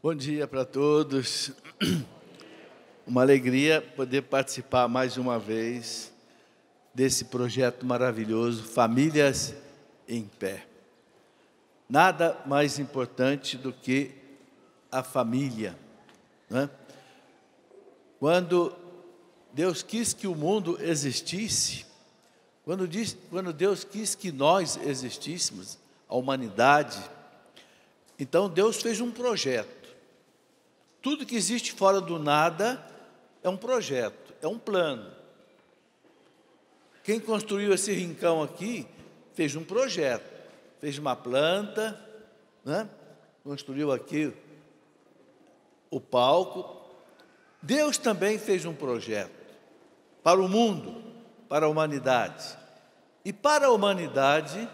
Bom dia para todos. Uma alegria poder participar mais uma vez desse projeto maravilhoso, Famílias em Pé. Nada mais importante do que a família, né? Quando Deus quis que o mundo existisse, quando Deus quis que nós existíssemos, a humanidade, então Deus fez um projeto. Tudo que existe fora do nada é um projeto, é um plano. Quem construiu esse rincão aqui fez um projeto, fez uma planta, né? Construiu aqui o palco. Deus também fez um projeto para o mundo, para a humanidade. E para a humanidade,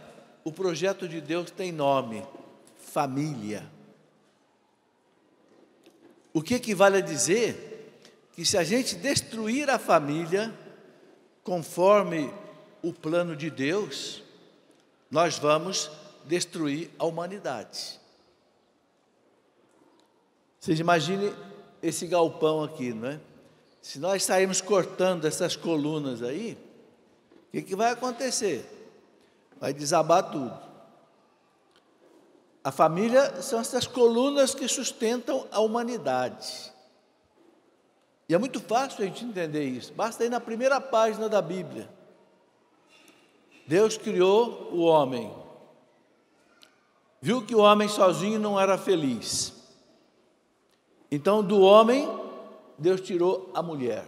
o projeto de Deus tem nome: família. O que equivale a dizer que se a gente destruir a família, conforme o plano de Deus, nós vamos destruir a humanidade. Vocês imaginem esse galpão aqui, não é? Se nós sairmos cortando essas colunas aí, o que vai acontecer? Vai desabar tudo. A família são essas colunas que sustentam a humanidade. E é muito fácil a gente entender isso. Basta ir na primeira página da Bíblia. Deus criou o homem. Viu que o homem sozinho não era feliz. Então, do homem, Deus tirou a mulher.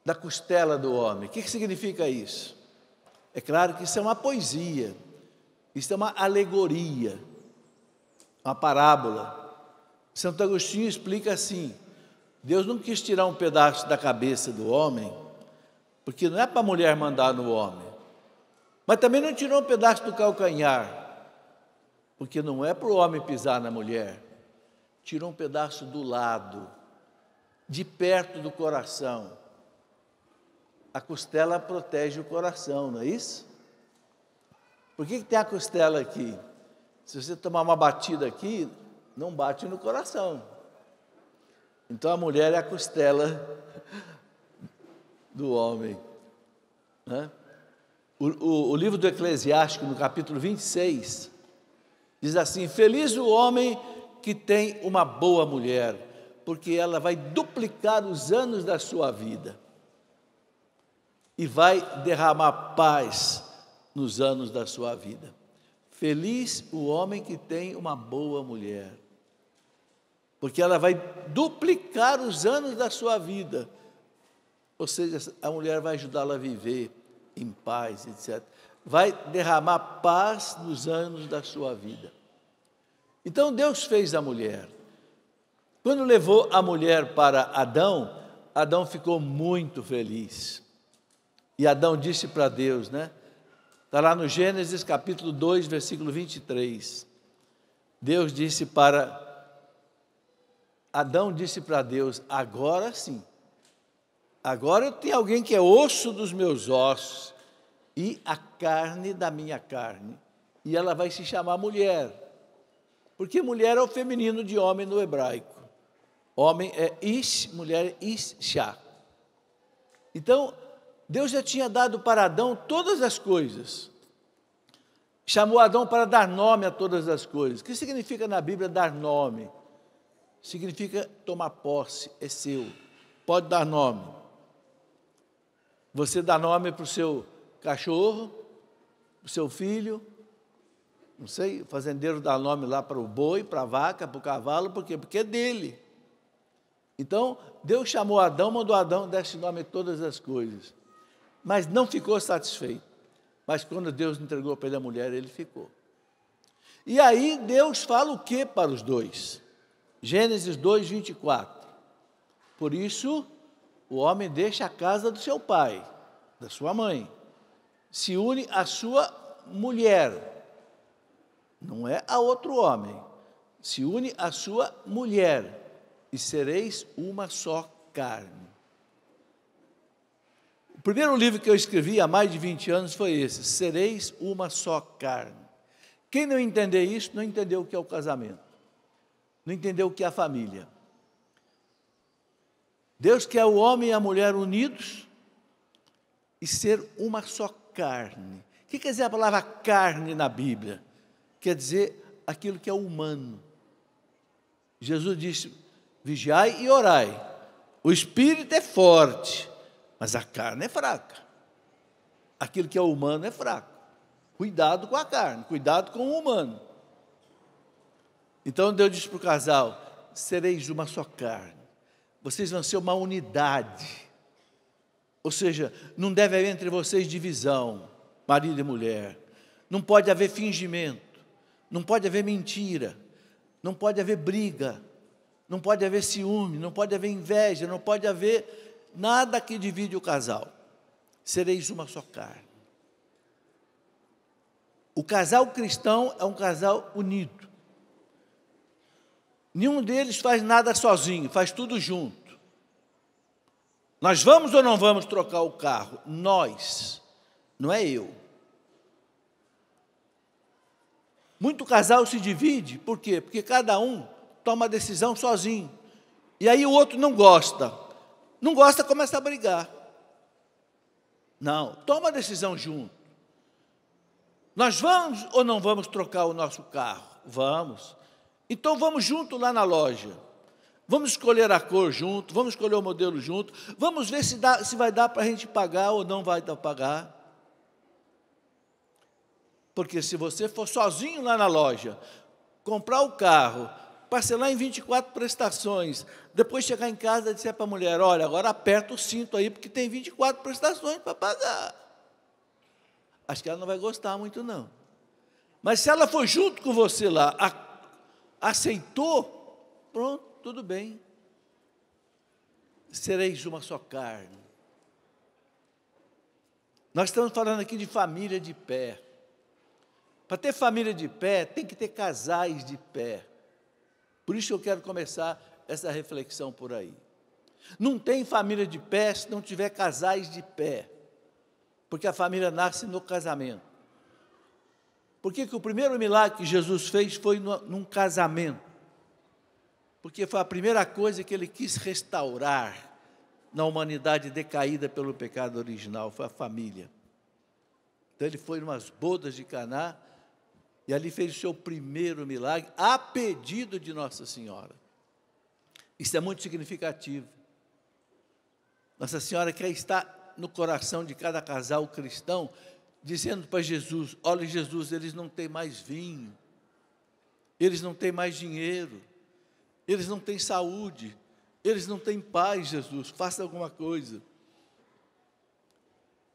Da costela do homem. O que significa isso? É claro que isso é uma poesia. Isso é uma alegoria, uma parábola. Santo Agostinho explica assim: Deus não quis tirar um pedaço da cabeça do homem, porque não é para a mulher mandar no homem, mas também não tirou um pedaço do calcanhar, porque não é para o homem pisar na mulher, tirou um pedaço do lado, de perto do coração. A costela protege o coração, não é isso? Por que tem a costela aqui? Se você tomar uma batida aqui, não bate no coração. Então a mulher é a costela do homem, né? O livro do Eclesiástico, no capítulo 26, diz assim: feliz o homem que tem uma boa mulher, porque ela vai duplicar os anos da sua vida e vai derramar paz nos anos da sua vida. Feliz o homem que tem uma boa mulher, porque ela vai duplicar os anos da sua vida, ou seja, a mulher vai ajudá-la a viver em paz, etc. Vai derramar paz nos anos da sua vida. Então Deus fez a mulher. Quando levou a mulher para Adão, Adão ficou muito feliz. E Adão disse para Deus, né? Está lá no Gênesis capítulo 2, versículo 23. Adão disse para Deus: agora sim, agora eu tenho alguém que é osso dos meus ossos e a carne da minha carne, e ela vai se chamar mulher, porque mulher é o feminino de homem no hebraico. Homem é ish, mulher é isha. Então, Deus já tinha dado para Adão todas as coisas. Chamou Adão para dar nome a todas as coisas. O que significa na Bíblia dar nome? Significa tomar posse, é seu. Pode dar nome. Você dá nome para o seu cachorro, para o seu filho, não sei, o fazendeiro dá nome lá para o boi, para a vaca, para o cavalo, por quê? Porque é dele. Então, Deus chamou Adão, mandou Adão dar esse nome a todas as coisas. Mas não ficou satisfeito. Mas quando Deus entregou para ele a mulher, ele ficou. E aí Deus fala o que para os dois? Gênesis 2, 24. Por isso, o homem deixa a casa do seu pai, da sua mãe, se une à sua mulher, não é a outro homem, se une à sua mulher, e sereis uma só carne. primeiro livro que eu escrevi há mais de 20 anos foi esse, Sereis uma só carne. Quem não entender isso, não entendeu o que é o casamento, não entendeu o que é a família. Deus quer o homem e a mulher unidos e ser uma só carne. O que quer dizer a palavra carne na Bíblia? Quer dizer aquilo que é humano. Jesus disse, vigiai e orai. O espírito é forte, mas a carne é fraca. Aquilo que é humano é fraco. Cuidado com a carne, cuidado com o humano. Então Deus disse para o casal, sereis uma só carne. Vocês vão ser uma unidade. Ou seja, não deve haver entre vocês divisão, marido e mulher. Não pode haver fingimento, não pode haver mentira, não pode haver briga, não pode haver ciúme, não pode haver inveja, não pode haver nada que divide o casal. Sereis uma só carne. O casal cristão é um casal unido. Nenhum deles faz nada sozinho, faz tudo junto. Nós vamos ou não vamos trocar o carro? Nós, não é eu. Muito casal se divide, por quê? Porque cada um toma a decisão sozinho. E aí o outro não gosta. Não gosta, começa a brigar. Não, toma a decisão junto. Nós vamos ou não vamos trocar o nosso carro? Vamos. Então vamos junto lá na loja. Vamos escolher a cor junto, vamos escolher o modelo junto, vamos ver se vai dar para a gente pagar ou não vai dar para pagar. Porque se você for sozinho lá na loja, comprar o carro, parcelar em 24 prestações, depois chegar em casa e dizer para a mulher, olha, agora aperta o cinto aí, porque tem 24 prestações para pagar. Acho que ela não vai gostar muito, não. Mas se ela for junto com você lá, aceitou, pronto, tudo bem. Sereis uma só carne. Nós estamos falando aqui de família de pé. Para ter família de pé, tem que ter casais de pé. Por isso eu quero começar essa reflexão por aí. Não tem família de pé se não tiver casais de pé. Porque a família nasce no casamento. Por que o primeiro milagre que Jesus fez foi num casamento? Porque foi a primeira coisa que ele quis restaurar na humanidade decaída pelo pecado original, foi a família. Então ele foi em umas bodas de Caná e ali fez o seu primeiro milagre a pedido de Nossa Senhora. Isso é muito significativo. Nossa Senhora quer estar no coração de cada casal cristão, dizendo para Jesus, olha Jesus, eles não têm mais vinho, eles não têm mais dinheiro, eles não têm saúde, eles não têm paz, Jesus, faça alguma coisa.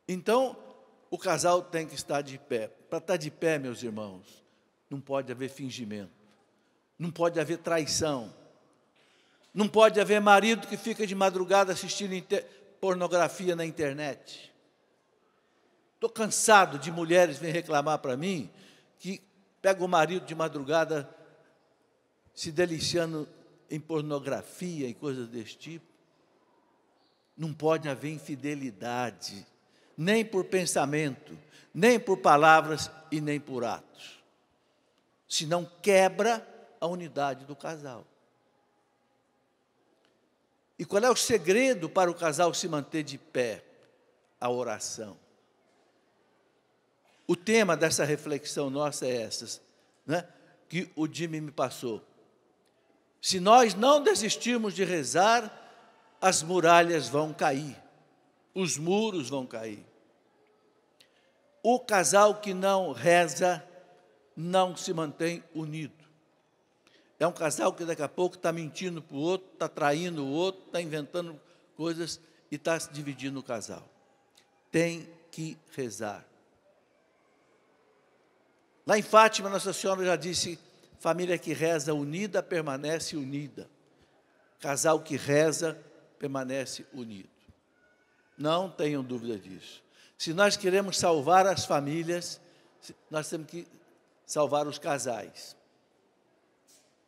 Então, o casal tem que estar de pé. Para estar de pé, meus irmãos, não pode haver fingimento, não pode haver traição, não pode haver marido que fica de madrugada assistindo pornografia na internet. Estou cansado de mulheres virem reclamar para mim que pega o marido de madrugada se deliciando em pornografia e coisas desse tipo. Não pode haver infidelidade, nem por pensamento, nem por palavras e nem por atos. Senão quebra a unidade do casal. E qual é o segredo para o casal se manter de pé? A oração. O tema dessa reflexão nossa é essa, né, que o Jimmy me passou. Se nós não desistirmos de rezar, as muralhas vão cair, os muros vão cair. O casal que não reza, não se mantém unido. É um casal que daqui a pouco está mentindo para o outro, está traindo o outro, está inventando coisas e está se dividindo o casal. Tem que rezar. Lá em Fátima, Nossa Senhora já disse, família que reza unida, permanece unida. Casal que reza, permanece unido. Não tenham dúvida disso. Se nós queremos salvar as famílias, nós temos que salvar os casais.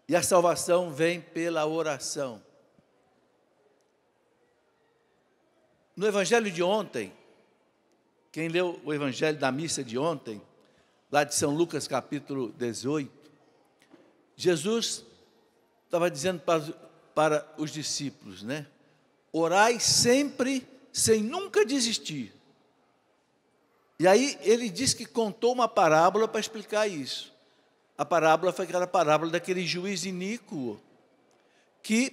E a salvação vem pela oração. No evangelho de ontem, Quem leu o Evangelho da missa de ontem, lá de São Lucas, capítulo 18, Jesus estava dizendo para os discípulos, né? Orai sempre, sem nunca desistir. E aí ele diz que contou uma parábola para explicar isso. A parábola foi aquela parábola daquele juiz iníquo, que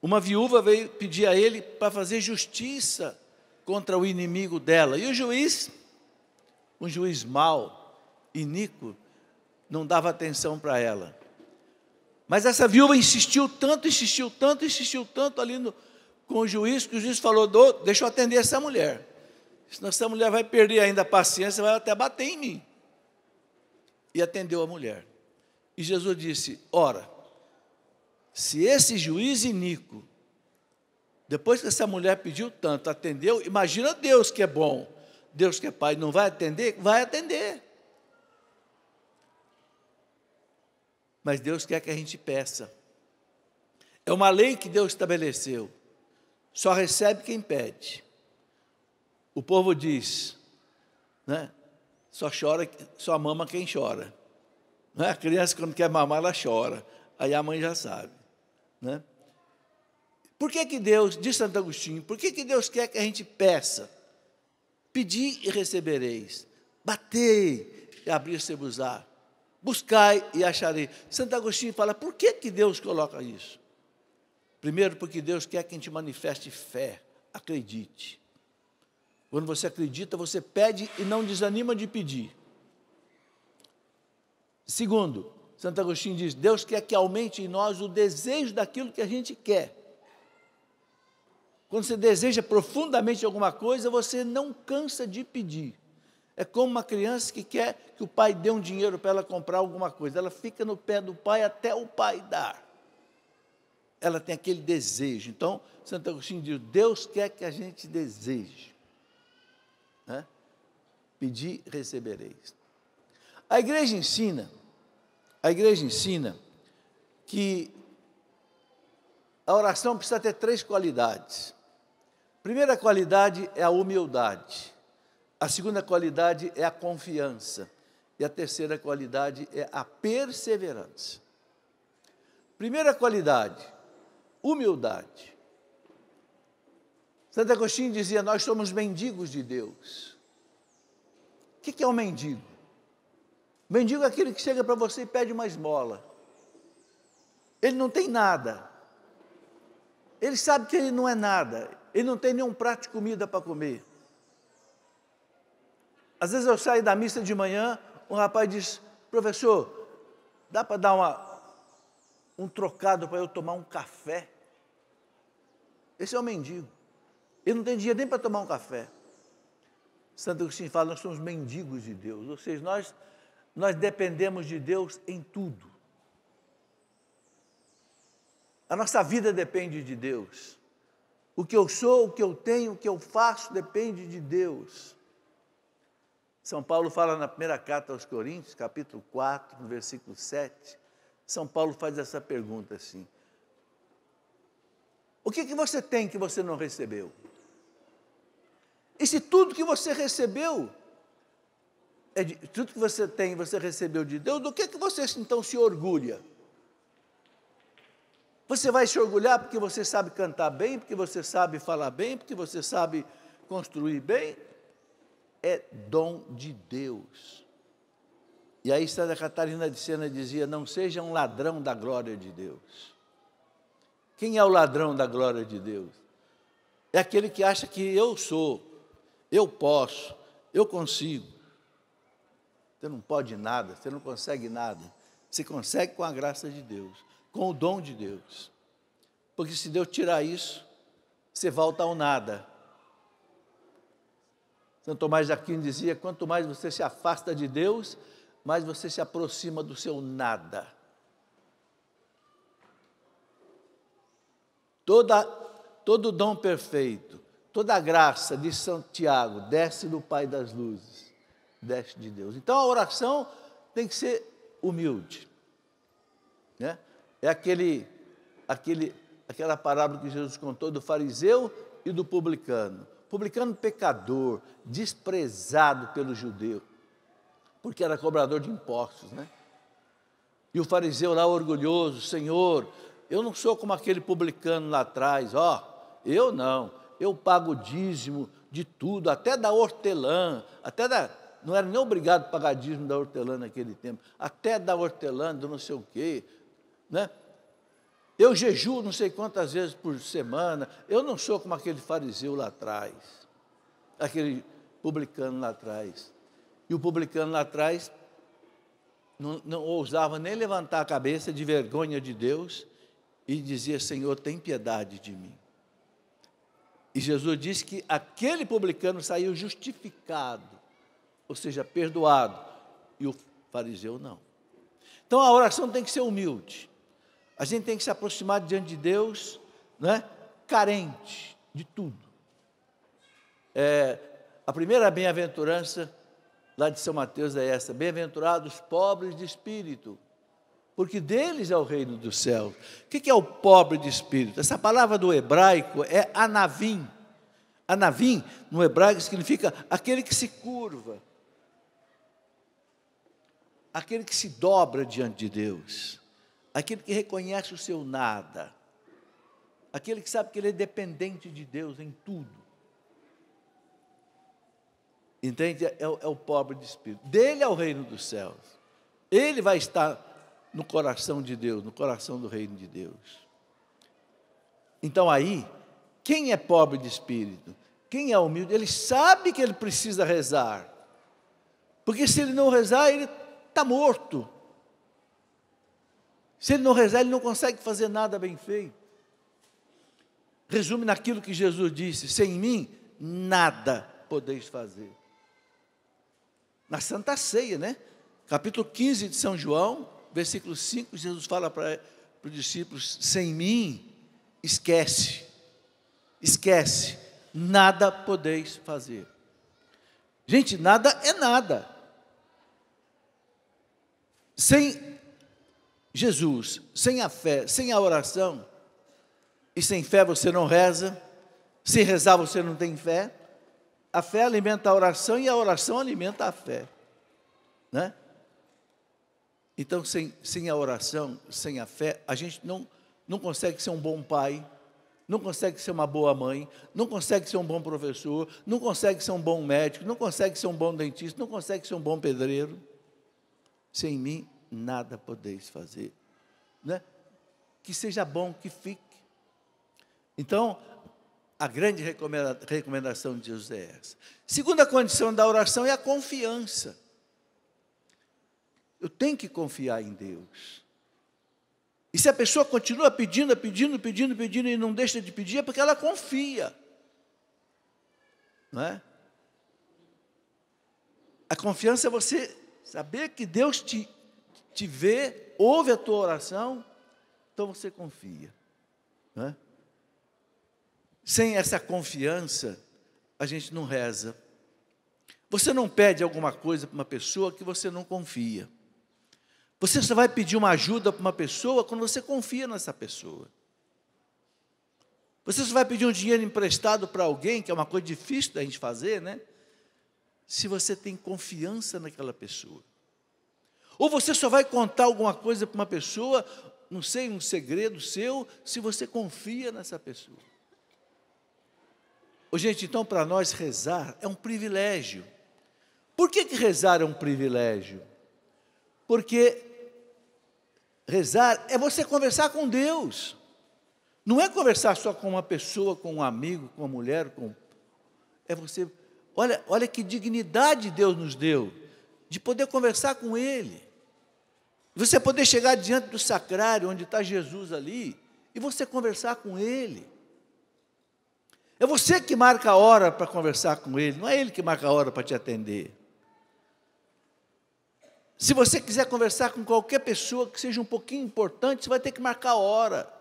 uma viúva veio pedir a ele para fazer justiça contra o inimigo dela. E o juiz, um juiz mau, iníquo, não dava atenção para ela. Mas essa viúva insistiu tanto ali com o juiz, que o juiz falou, deixa eu atender essa mulher. Senão essa mulher vai perder ainda a paciência, vai até bater em mim. E atendeu a mulher. E Jesus disse, ora, se esse juiz iníquo, depois que essa mulher pediu tanto, atendeu, imagina Deus que é bom, Deus que é Pai, não vai atender? Vai atender. Mas Deus quer que a gente peça. É uma lei que Deus estabeleceu. Só recebe quem pede. O povo diz, né? Só mama quem chora. Né? A criança, quando quer mamar, ela chora. Aí a mãe já sabe. Né? Por que Deus, diz Santo Agostinho, por que Deus quer que a gente peça? Pedi e recebereis. Batei e abrir-se-vos-á. Buscai e acharei. Santo Agostinho fala, por que Deus coloca isso? Primeiro, porque Deus quer que a gente manifeste fé, acredite. Quando você acredita, você pede e não desanima de pedir. Segundo, Santo Agostinho diz, Deus quer que aumente em nós o desejo daquilo que a gente quer. Quando você deseja profundamente alguma coisa, você não cansa de pedir. É como uma criança que quer que o pai dê um dinheiro para ela comprar alguma coisa. Ela fica no pé do pai até o pai dar. Ela tem aquele desejo. Então, Santo Agostinho diz, Deus quer que a gente deseje. Né? Pedir, recebereis. A igreja ensina que a oração precisa ter 3 qualidades. A primeira qualidade é a humildade. A segunda qualidade é a confiança. E a terceira qualidade é a perseverança. Primeira qualidade, humildade. Santo Agostinho dizia, nós somos mendigos de Deus. O que é um mendigo? Mendigo é aquele que chega para você e pede uma esmola. Ele não tem nada. Ele sabe que ele não é nada. Ele não tem nenhum prato de comida para comer. Às vezes eu saio da missa de manhã, um rapaz diz, professor, dá para dar um trocado para eu tomar um café? Esse é um mendigo. Ele não tem dinheiro nem para tomar um café. Santo Agostinho fala, nós somos mendigos de Deus, ou seja, nós dependemos de Deus em tudo. A nossa vida depende de Deus. O que eu sou, o que eu tenho, o que eu faço depende de Deus. São Paulo fala na primeira carta aos Coríntios, capítulo 4, no versículo 7, São Paulo faz essa pergunta assim, o que você tem que você não recebeu? E se tudo que você recebeu, tudo que você tem, você recebeu de Deus, do que você então se orgulha? Você vai se orgulhar porque você sabe cantar bem, porque você sabe falar bem, porque você sabe construir bem? É dom de Deus. E aí Santa Catarina de Sena dizia, não seja um ladrão da glória de Deus. Quem é o ladrão da glória de Deus? É aquele que acha que eu sou, eu posso, eu consigo. Você não pode nada, você não consegue nada. Você consegue com a graça de Deus, com o dom de Deus. Porque se Deus tirar isso, você volta ao nada. São Tomás de Aquino dizia, quanto mais você se afasta de Deus, mais você se aproxima do seu nada. Todo dom perfeito, toda a graça de Santiago desce do Pai das luzes, desce de Deus. Então a oração tem que ser humilde. Né? É aquela parábola que Jesus contou do fariseu e do publicano. O publicano pecador, desprezado pelo judeu, porque era cobrador de impostos, né? E o fariseu lá orgulhoso, Senhor, eu não sou como aquele publicano lá atrás, eu não, eu pago o dízimo de tudo, até da hortelã, não era nem obrigado a pagar dízimo da hortelã naquele tempo, até da hortelã, do não sei o quê, né? Eu jejuo não sei quantas vezes por semana, eu não sou como aquele fariseu lá atrás, aquele publicano lá atrás. E o publicano lá atrás não ousava nem levantar a cabeça de vergonha de Deus e dizia, Senhor, tem piedade de mim. E Jesus disse que aquele publicano saiu justificado, ou seja, perdoado, e o fariseu não. Então a oração tem que ser humilde. A gente tem que se aproximar diante de Deus, né, carente de tudo. A primeira bem-aventurança lá de São Mateus é essa: bem-aventurados pobres de espírito, porque deles é o reino dos céus. O que é o pobre de espírito? Essa palavra do hebraico é anavim. Anavim, no hebraico, significa aquele que se curva, aquele que se dobra diante de Deus, aquele que reconhece o seu nada, aquele que sabe que ele é dependente de Deus em tudo. Entende? É o pobre de espírito. Dele é o reino dos céus. Ele vai estar no coração de Deus, no coração do reino de Deus. Então aí, quem é pobre de espírito? Quem é humilde? Ele sabe que ele precisa rezar. Porque se ele não rezar, ele está morto. Se ele não rezar, ele não consegue fazer nada bem feito. Resume naquilo que Jesus disse: sem mim, nada podeis fazer. Na Santa Ceia, né? Capítulo 15 de São João, versículo 5, Jesus fala para os discípulos: sem mim, esquece, nada podeis fazer. Gente, nada é nada. Sem Jesus, sem a fé, sem a oração, e sem fé você não reza, sem rezar você não tem fé. A fé alimenta a oração e a oração alimenta a fé, né? Então, sem a oração, sem a fé, a gente não consegue ser um bom pai, não consegue ser uma boa mãe, não consegue ser um bom professor, não consegue ser um bom médico, não consegue ser um bom dentista, não consegue ser um bom pedreiro. Sem mim, nada podeis fazer, né? Que seja bom, que fique. Então, a grande recomendação de Jesus é essa. Segunda condição da oração é a confiança. Eu tenho que confiar em Deus. E se a pessoa continua pedindo e não deixa de pedir, é porque ela confia. Não é? A confiança é você saber que Deus te vê, ouve a tua oração, então você confia. Não é? Sem essa confiança, a gente não reza. Você não pede alguma coisa para uma pessoa que você não confia. Você só vai pedir uma ajuda para uma pessoa quando você confia nessa pessoa. Você só vai pedir um dinheiro emprestado para alguém, que é uma coisa difícil da gente fazer, né? Se você tem confiança naquela pessoa. Ou você só vai contar alguma coisa para uma pessoa, não sei, um segredo seu, se você confia nessa pessoa. Gente, então para nós rezar é um privilégio. Por que rezar é um privilégio? Porque rezar é você conversar com Deus. Não é conversar só com uma pessoa, com um amigo, com uma mulher, é você... Olha que dignidade Deus nos deu, de poder conversar com Ele. Você poder chegar diante do sacrário, onde está Jesus ali, e você conversar com Ele. É você que marca a hora para conversar com Ele, não é Ele que marca a hora para te atender. Se você quiser conversar com qualquer pessoa que seja um pouquinho importante, você vai ter que marcar a hora.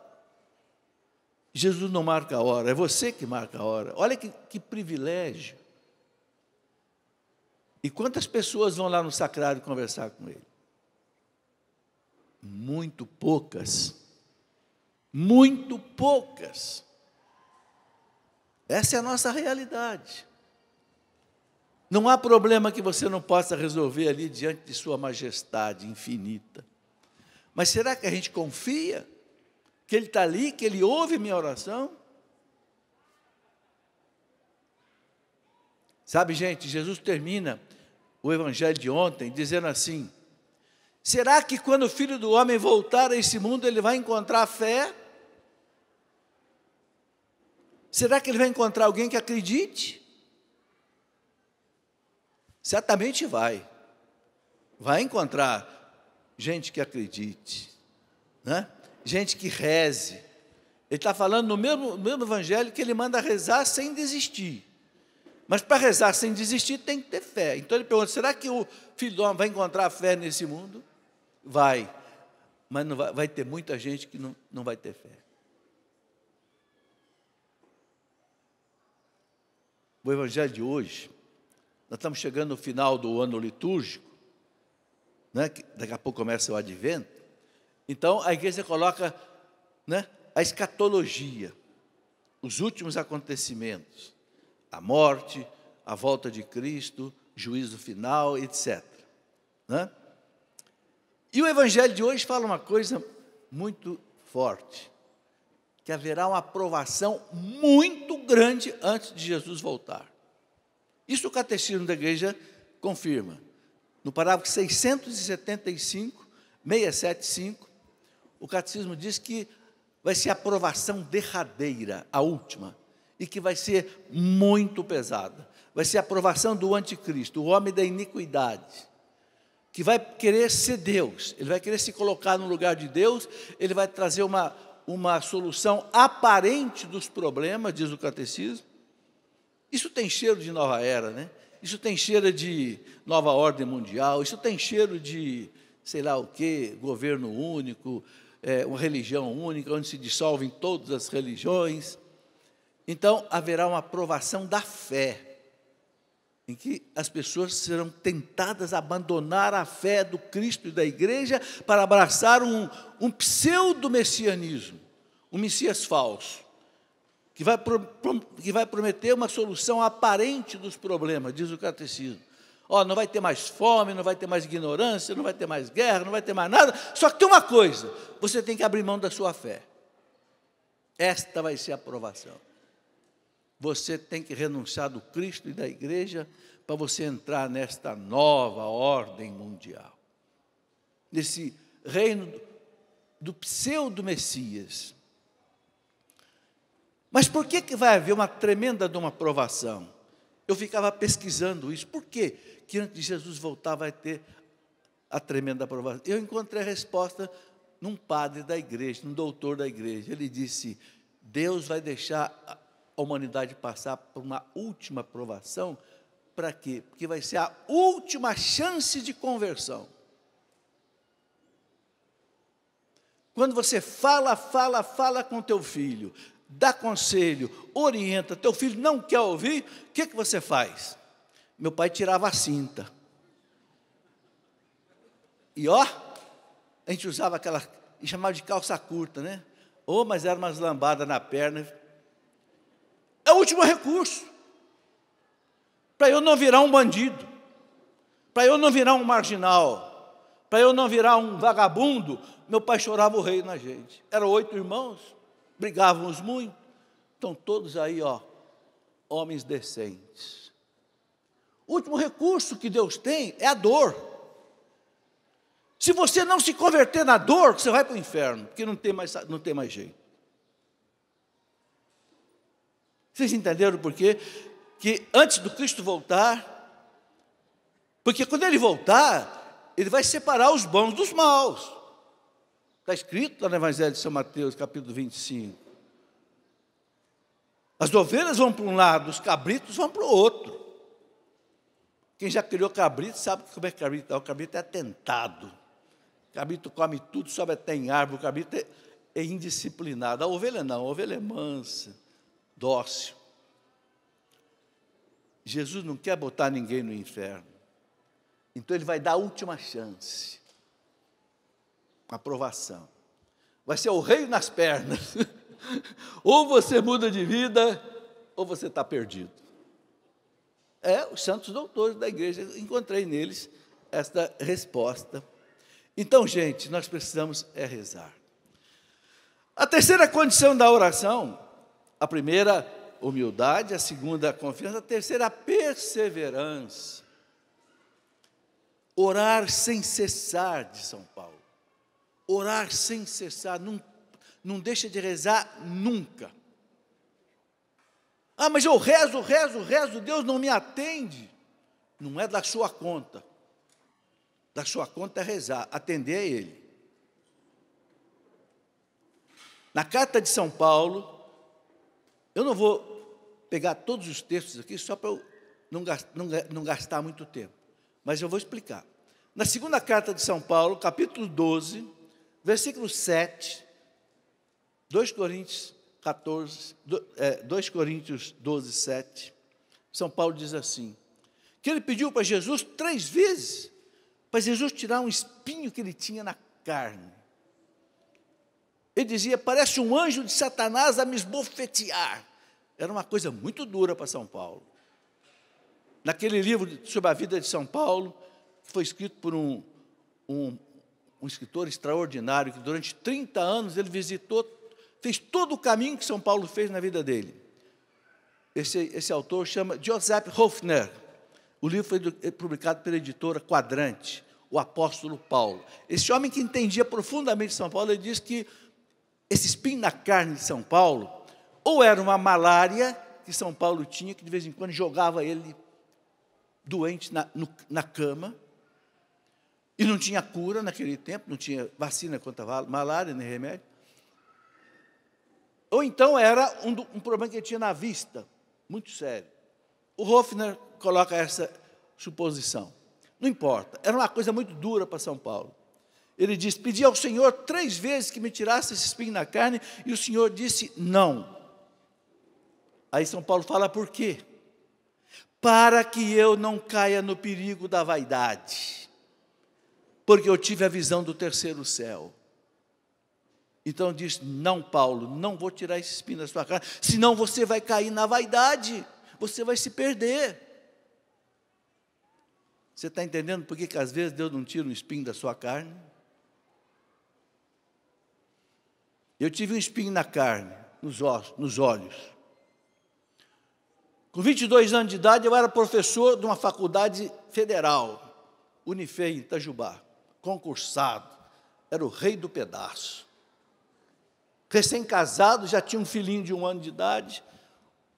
Jesus não marca a hora, é você que marca a hora. Olha que privilégio. E quantas pessoas vão lá no sacrário conversar com Ele? Muito poucas. Muito poucas. Essa é a nossa realidade. Não há problema que você não possa resolver ali diante de sua majestade infinita. Mas será que a gente confia que Ele está ali, que Ele ouve minha oração? Sabe, gente, Jesus termina o evangelho de ontem dizendo assim: será que quando o Filho do Homem voltar a esse mundo, Ele vai encontrar fé? Será que Ele vai encontrar alguém que acredite? Certamente vai. Vai encontrar gente que acredite, né? Gente que reze. Ele está falando no mesmo evangelho que Ele manda rezar sem desistir. Mas para rezar sem desistir tem que ter fé. Então ele pergunta: será que o Filho do Homem vai encontrar fé nesse mundo? Vai. Mas não vai ter muita gente que não vai ter fé. O evangelho de hoje, nós estamos chegando no final do ano litúrgico, né, que daqui a pouco começa o advento. Então a igreja coloca, né, a escatologia, os últimos acontecimentos, a morte, a volta de Cristo, juízo final, etc. Né? E o evangelho de hoje fala uma coisa muito forte, que haverá uma aprovação muito grande antes de Jesus voltar. Isso o catecismo da igreja confirma. No parágrafo 675, 675, o catecismo diz que vai ser a aprovação derradeira, a última, e que vai ser muito pesada. Vai ser a aprovação do anticristo, o homem da iniquidade, que vai querer ser Deus, ele vai querer se colocar no lugar de Deus, ele vai trazer uma solução aparente dos problemas, diz o catecismo. Isso tem cheiro de nova era, né? Isso tem cheiro de nova ordem mundial, isso tem cheiro de, sei lá o quê, governo único, uma religião única, onde se dissolvem todas as religiões. Então, haverá uma aprovação da fé, em que as pessoas serão tentadas a abandonar a fé do Cristo e da igreja para abraçar um pseudo-messianismo, um Messias falso, que vai prometer uma solução aparente dos problemas, diz o catecismo. Não vai ter mais fome, não vai ter mais ignorância, não vai ter mais guerra, não vai ter mais nada, só que tem uma coisa: você tem que abrir mão da sua fé. Esta vai ser a aprovação. Você tem que renunciar do Cristo e da igreja para você entrar nesta nova ordem mundial, nesse reino do pseudo-messias. Mas por que vai haver uma tremenda de uma aprovação? Eu ficava pesquisando isso. Por que antes de Jesus voltar vai ter a tremenda aprovação? Eu encontrei a resposta num padre da igreja, num doutor da igreja. Ele disse: Deus vai deixar a humanidade passar por uma última aprovação. Para quê? Porque vai ser a última chance de conversão. Quando você fala com teu filho, dá conselho, orienta, teu filho não quer ouvir, o que você faz? Meu pai tirava a cinta. E a gente usava aquela, e chamava de calça curta, né? Mas era umas lambadas na perna. É o último recurso, para eu não virar um bandido, para eu não virar um marginal, para eu não virar um vagabundo. Meu pai chorava o rei na gente. Eram 8 irmãos, brigávamos muito, estão todos aí, homens decentes. O último recurso que Deus tem é a dor. Se você não se converter na dor, você vai para o inferno, porque não tem mais jeito. Vocês entenderam por quê? Que antes do Cristo voltar, porque quando Ele voltar, Ele vai separar os bons dos maus. Está escrito lá no Evangelho de São Mateus, capítulo 25. As ovelhas vão para um lado, os cabritos vão para o outro. Quem já criou cabrito sabe como é que cabrito é. O cabrito é atentado. O cabrito come tudo, sobe até em árvore. O cabrito é indisciplinado. A ovelha não, a ovelha é mansa, dócil. Jesus não quer botar ninguém no inferno. Então Ele vai dar a última chance. Aprovação. Vai ser o rei nas pernas. Ou você muda de vida, ou você está perdido? Os santos doutores da igreja, encontrei neles esta resposta. Então, gente, nós precisamos rezar. A terceira condição da oração, a primeira, humildade, a segunda, confiança, a terceira, perseverança. Orar sem cessar, de São Paulo. Orar sem cessar, não deixa de rezar nunca. Mas eu rezo, Deus não me atende. Não é da sua conta. Da sua conta é rezar, atender a Ele. Na carta de São Paulo, eu não vou pegar todos os textos aqui, só para eu não gastar muito tempo, mas eu vou explicar. Na segunda carta de São Paulo, capítulo 12, versículo 7, 2 Coríntios 12, 7, São Paulo diz assim, que ele pediu para Jesus 3 vezes, para Jesus tirar um espinho que ele tinha na carne. Ele dizia, parece um anjo de Satanás a me esbofetear. Era uma coisa muito dura para São Paulo. Naquele livro sobre a vida de São Paulo, que foi escrito por um escritor extraordinário, que durante 30 anos ele fez todo o caminho que São Paulo fez na vida dele. Esse autor chama Joseph Hofner. O livro foi publicado pela editora Quadrante, o apóstolo Paulo. Esse homem que entendia profundamente São Paulo, ele diz que esse espinho na carne de São Paulo, ou era uma malária que São Paulo tinha, que de vez em quando jogava ele doente na cama, e não tinha cura naquele tempo, não tinha vacina contra a malária, nem remédio. Ou então era um problema que ele tinha na vista, muito sério. O Hofner coloca essa suposição. Não importa, era uma coisa muito dura para São Paulo. Ele diz, pedi ao Senhor 3 vezes que me tirasse esse espinho na carne, e o Senhor disse, não. Aí São Paulo fala, por quê? Para que eu não caia no perigo da vaidade, porque eu tive a visão do terceiro céu. Então diz, não, Paulo, não vou tirar esse espinho da sua carne, senão você vai cair na vaidade, você vai se perder. Você está entendendo por que às vezes Deus não tira um espinho da sua carne? Eu tive um espinho na carne, nos olhos. Com 22 anos de idade, eu era professor de uma faculdade federal, Unifei, em Itajubá, concursado, era o rei do pedaço. Recém-casado, já tinha um filhinho de 1 ano de idade,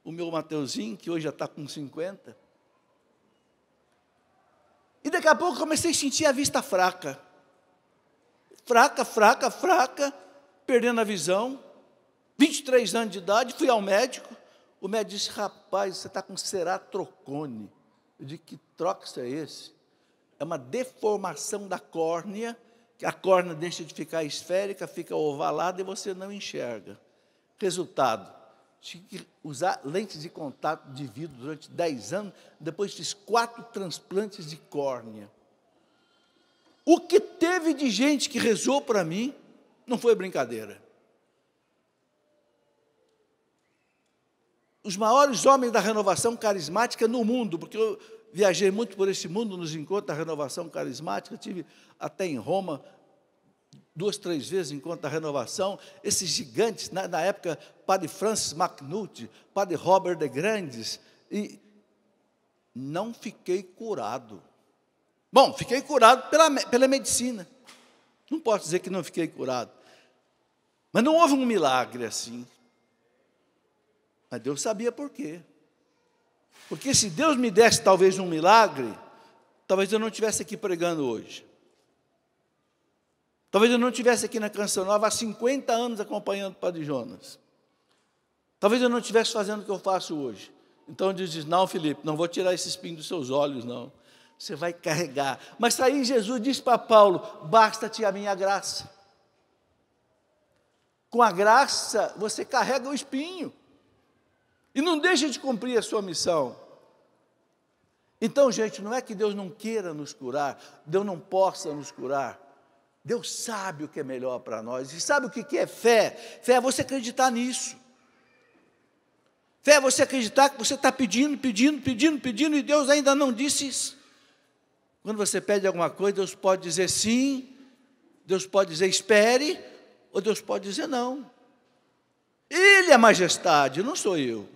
o meu Mateuzinho, que hoje já está com 50. E daqui a pouco comecei a sentir a vista fraca. Fraca, perdendo a visão. 23 anos de idade, fui ao médico. O médico disse, rapaz, você está com ceratrocone. Eu disse, que troço é esse? É uma deformação da córnea, que a córnea deixa de ficar esférica, fica ovalada e você não enxerga. Resultado, tive que usar lentes de contato de vidro durante 10 anos, depois fiz 4 transplantes de córnea. O que teve de gente que rezou para mim, não foi brincadeira. Os maiores homens da renovação carismática no mundo, porque eu viajei muito por esse mundo nos encontros da renovação carismática, tive até em Roma 2, 3 vezes encontro da renovação, esses gigantes, na época, Padre Francis McNulty, Padre Robert de Grandes, e não fiquei curado. Bom, fiquei curado pela medicina. Não posso dizer que não fiquei curado. Mas não houve um milagre assim. Mas Deus sabia por quê. Porque se Deus me desse talvez um milagre, talvez eu não estivesse aqui pregando hoje. Talvez eu não estivesse aqui na Canção Nova há 50 anos acompanhando o Padre Jonas. Talvez eu não estivesse fazendo o que eu faço hoje. Então Deus diz, não, Felipe, não vou tirar esse espinho dos seus olhos, não. Você vai carregar. Mas aí Jesus disse para Paulo, basta-te a minha graça. Com a graça, você carrega o espinho. E não deixa de cumprir a sua missão. Então, gente, não é que Deus não queira nos curar, Deus não possa nos curar. Deus sabe o que é melhor para nós. E sabe o que é fé? Fé é você acreditar nisso. Fé é você acreditar que você está pedindo, e Deus ainda não disse isso. Quando você pede alguma coisa, Deus pode dizer sim, Deus pode dizer espere, ou Deus pode dizer não. Ele é a majestade, não sou eu.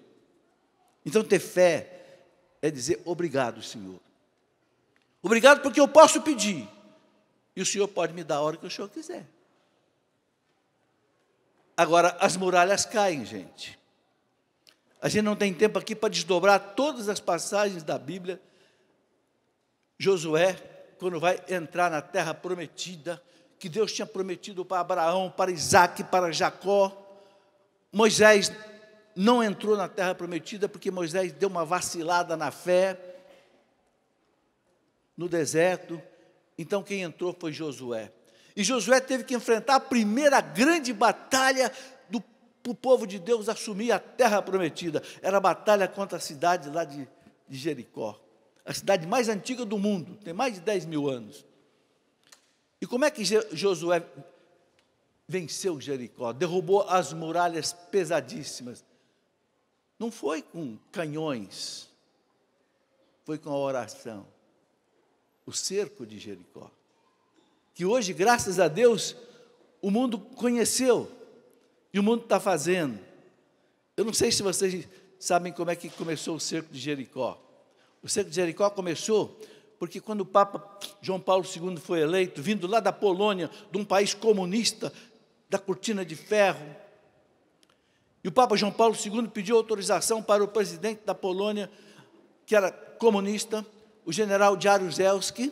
Então ter fé é dizer obrigado, Senhor. Obrigado porque eu posso pedir. E o Senhor pode me dar a hora que o Senhor quiser. Agora, as muralhas caem, gente. A gente não tem tempo aqui para desdobrar todas as passagens da Bíblia. Josué, quando vai entrar na terra prometida, que Deus tinha prometido para Abraão, para Isaac, para Jacó, Moisés não entrou na terra prometida porque Moisés deu uma vacilada na fé no deserto. Então quem entrou foi Josué. E Josué teve que enfrentar a primeira grande batalha para o povo de Deus assumir a terra prometida. Era a batalha contra a cidade lá de Jericó, a cidade mais antiga do mundo, tem mais de 10 mil anos. E como é que Josué venceu Jericó? Derrubou as muralhas pesadíssimas. Não foi com canhões, foi com a oração. O cerco de Jericó, que hoje, graças a Deus, o mundo conheceu, e o mundo está fazendo. Eu não sei se vocês sabem como é que começou o cerco de Jericó. O cerco de Jericó começou porque quando o Papa João Paulo II foi eleito, vindo lá da Polônia, de um país comunista, da cortina de ferro, e o Papa João Paulo II pediu autorização para o presidente da Polônia, que era comunista, o general Jaruzelski,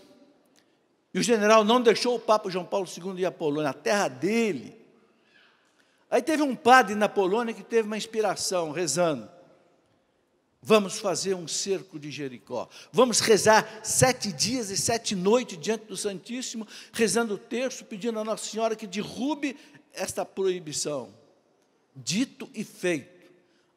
e o general não deixou o Papa João Paulo II ir à Polônia, a terra dele. Aí teve um padre na Polônia que teve uma inspiração, rezando. Vamos fazer um cerco de Jericó. Vamos rezar 7 dias e 7 noites diante do Santíssimo, rezando o terço, pedindo a Nossa Senhora que derrube esta proibição. Dito e feito.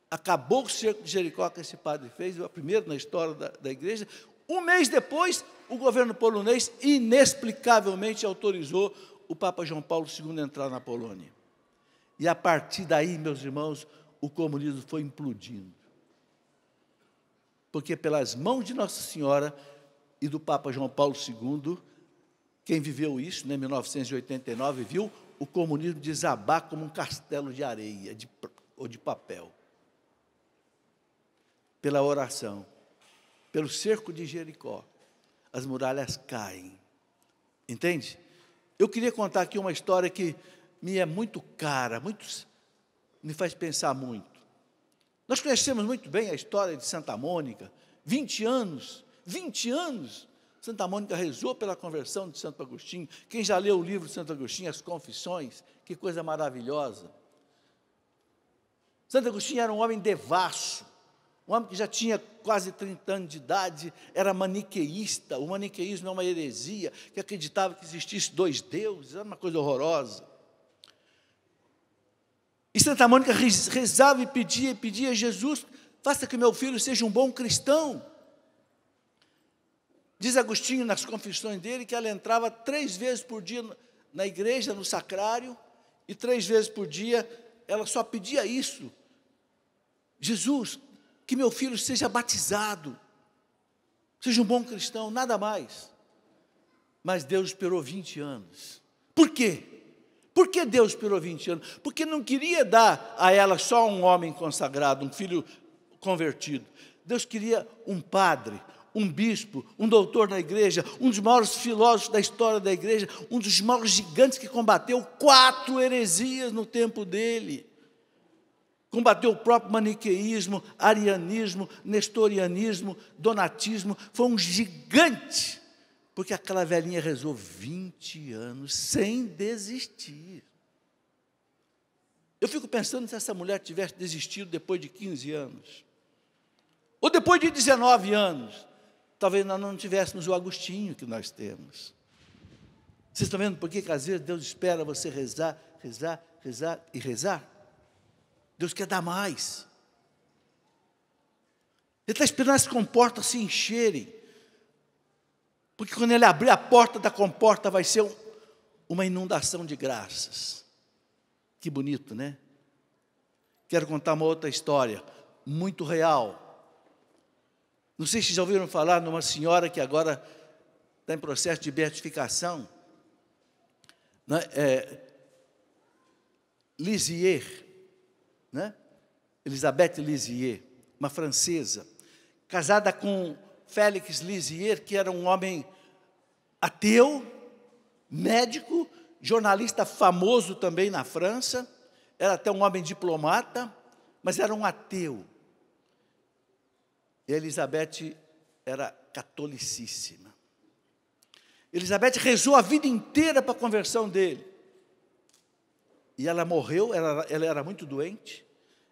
Acabou o cerco de Jericó que esse padre fez, o primeiro na história da igreja. Um mês depois, o governo polonês inexplicavelmente autorizou o Papa João Paulo II a entrar na Polônia. E a partir daí, meus irmãos, o comunismo foi implodindo. Porque pelas mãos de Nossa Senhora e do Papa João Paulo II, quem viveu isso, em 1989, viu o comunismo desabar como um castelo de areia ou de papel. Pela oração, pelo cerco de Jericó, as muralhas caem. Entende? Eu queria contar aqui uma história que me é muito cara, me faz pensar muito. Nós conhecemos muito bem a história de Santa Mônica, 20 anos, Santa Mônica rezou pela conversão de Santo Agostinho. Quem já leu o livro de Santo Agostinho, As Confissões, que coisa maravilhosa. Santo Agostinho era um homem devasso, um homem que já tinha quase 30 anos de idade, era maniqueísta. O maniqueísmo é uma heresia, que acreditava que existisse 2 deuses, era uma coisa horrorosa. E Santa Mônica rezava e pedia a Jesus, faça que meu filho seja um bom cristão. Diz Agostinho nas confissões dele que ela entrava 3 vezes por dia na igreja, no sacrário, e 3 vezes por dia ela só pedia isso. Jesus, que meu filho seja batizado, seja um bom cristão, nada mais. Mas Deus esperou 20 anos. Por quê? Por que Deus esperou 20 anos? Porque não queria dar a ela só um homem consagrado, um filho convertido. Deus queria um padre, um bispo, um doutor na igreja, um dos maiores filósofos da história da igreja, um dos maiores gigantes que combateu 4 heresias no tempo dele. Combateu o próprio maniqueísmo, arianismo, nestorianismo, donatismo. Foi um gigante. Porque aquela velhinha rezou 20 anos sem desistir. Eu fico pensando se essa mulher tivesse desistido depois de 15 anos. Ou depois de 19 anos. Talvez nós não tivéssemos o Agostinho que nós temos. Vocês estão vendo por que às vezes Deus espera você rezar, rezar, rezar e rezar? Deus quer dar mais. Ele está esperando as comportas se encherem. Porque quando ele abrir a porta da comporta, vai ser uma inundação de graças. Que bonito, né? Quero contar uma outra história. muito real. Não sei se já ouviram falar numa senhora que agora está em processo de beatificação, né? Lisieux, né? Elizabeth Lisieux, uma francesa, casada com Félix Lisieux, que era um homem ateu, médico, jornalista famoso também na França, era até um homem diplomata, mas era um ateu. E Elizabeth era catolicíssima. Elizabeth rezou a vida inteira para a conversão dele. E ela morreu, ela era muito doente,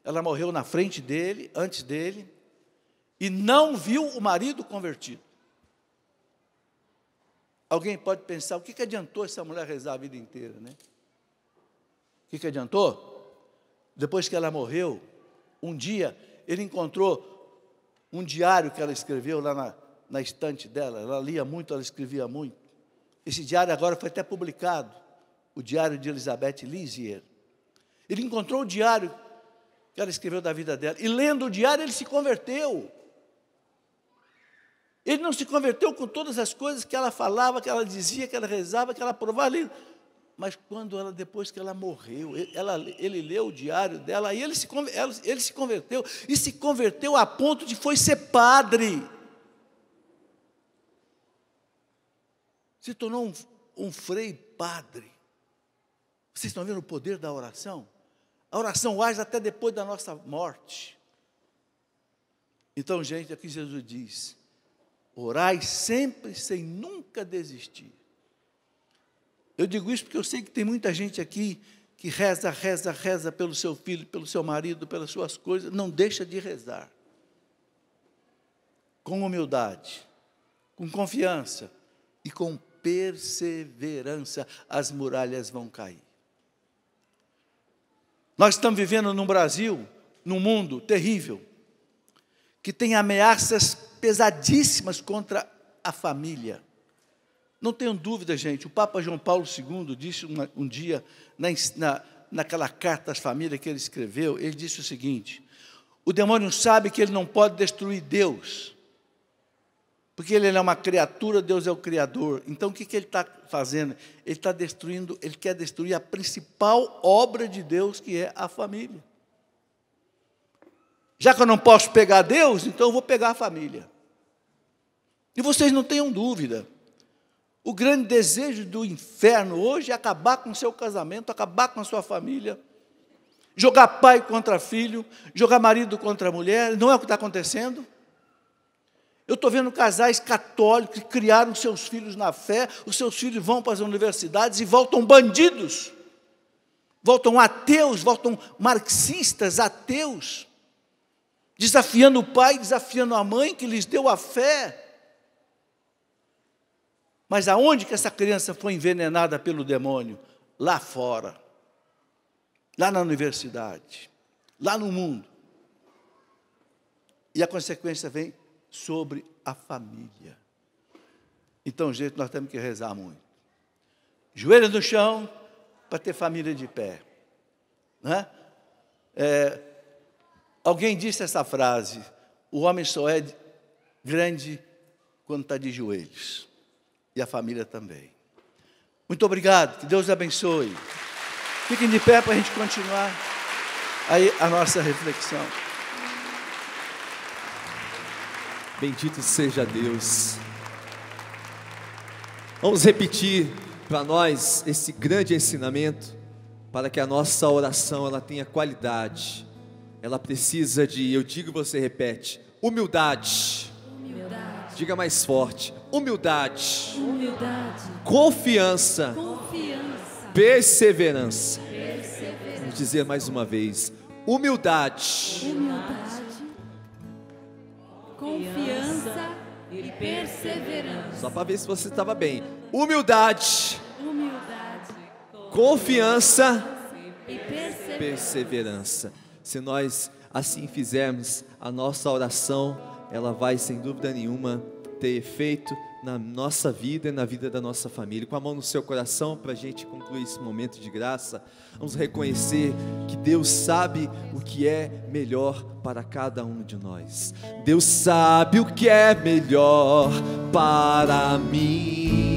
ela morreu na frente dele, antes dele, e não viu o marido convertido. Alguém pode pensar, o que adiantou essa mulher rezar a vida inteira, né? O que adiantou? Depois que ela morreu, um dia, ele encontrou um diário que ela escreveu lá na estante dela. Ela lia muito, ela escrevia muito. Esse diário agora foi até publicado, o diário de Elizabeth Lisieux. Ele encontrou o diário que ela escreveu da vida dela, e lendo o diário ele se converteu. Ele não se converteu com todas as coisas que ela falava, que ela dizia, que ela rezava, que ela provava. Mas quando depois que ela morreu, ele leu o diário dela, e ele se converteu, e se converteu a ponto de foi ser padre. Se tornou um frei padre. Vocês estão vendo o poder da oração? A oração age até depois da nossa morte. Então, gente, aqui Jesus diz: orai sempre sem nunca desistir. Eu digo isso porque eu sei que tem muita gente aqui que reza pelo seu filho, pelo seu marido, pelas suas coisas, não deixa de rezar. Com humildade, com confiança e com perseverança, as muralhas vão cair. Nós estamos vivendo num Brasil, num mundo terrível, que tem ameaças pesadíssimas contra a família. Não tenham dúvida, gente, o Papa João Paulo II disse um dia, naquela carta às famílias que ele escreveu, ele disse o seguinte: o demônio sabe que ele não pode destruir Deus, porque ele é uma criatura, Deus é o Criador. Então o que ele está fazendo? Ele está destruindo, ele quer destruir a principal obra de Deus, que é a família. Já que eu não posso pegar Deus, então eu vou pegar a família. E vocês não tenham dúvida, o grande desejo do inferno hoje é acabar com o seu casamento, acabar com a sua família, jogar pai contra filho, jogar marido contra mulher. Não é o que está acontecendo? Eu estou vendo casais católicos que criaram seus filhos na fé, os seus filhos vão para as universidades e voltam bandidos, voltam ateus, voltam marxistas, ateus, desafiando o pai, desafiando a mãe que lhes deu a fé. Mas aonde que essa criança foi envenenada pelo demônio? Lá fora, lá na universidade, lá no mundo. E a consequência vem sobre a família. Então, gente, nós temos que rezar muito. Joelho no chão para ter família de pé. Né? Alguém disse essa frase: o homem só é grande quando está de joelhos. E a família também. Muito obrigado, que Deus abençoe. Fiquem de pé para a gente continuar aí a nossa reflexão. Bendito seja Deus. Vamos repetir para nós esse grande ensinamento, para que a nossa oração ela tenha qualidade. Ela precisa de, eu digo, você repete, humildade. Diga mais forte: humildade, confiança, perseverança. Vamos dizer mais uma vez: humildade, confiança e perseverança. Só para ver se você estava bem. Humildade, confiança e perseverança. Se nós assim fizermos, a nossa oração ela vai sem dúvida nenhuma ter efeito na nossa vida e na vida da nossa família. Com a mão no seu coração, para a gente concluir esse momento de graça, vamos reconhecer que Deus sabe o que é melhor para cada um de nós. Deus sabe o que é melhor para mim.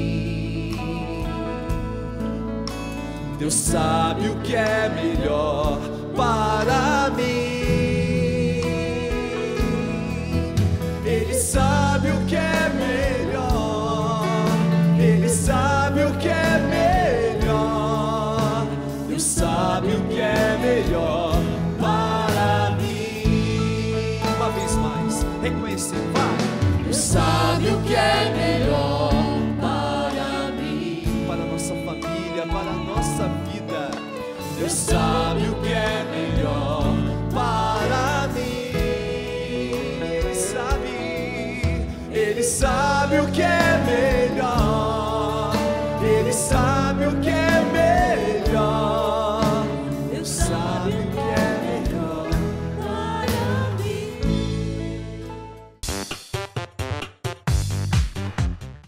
Deus sabe o que é melhor para mim.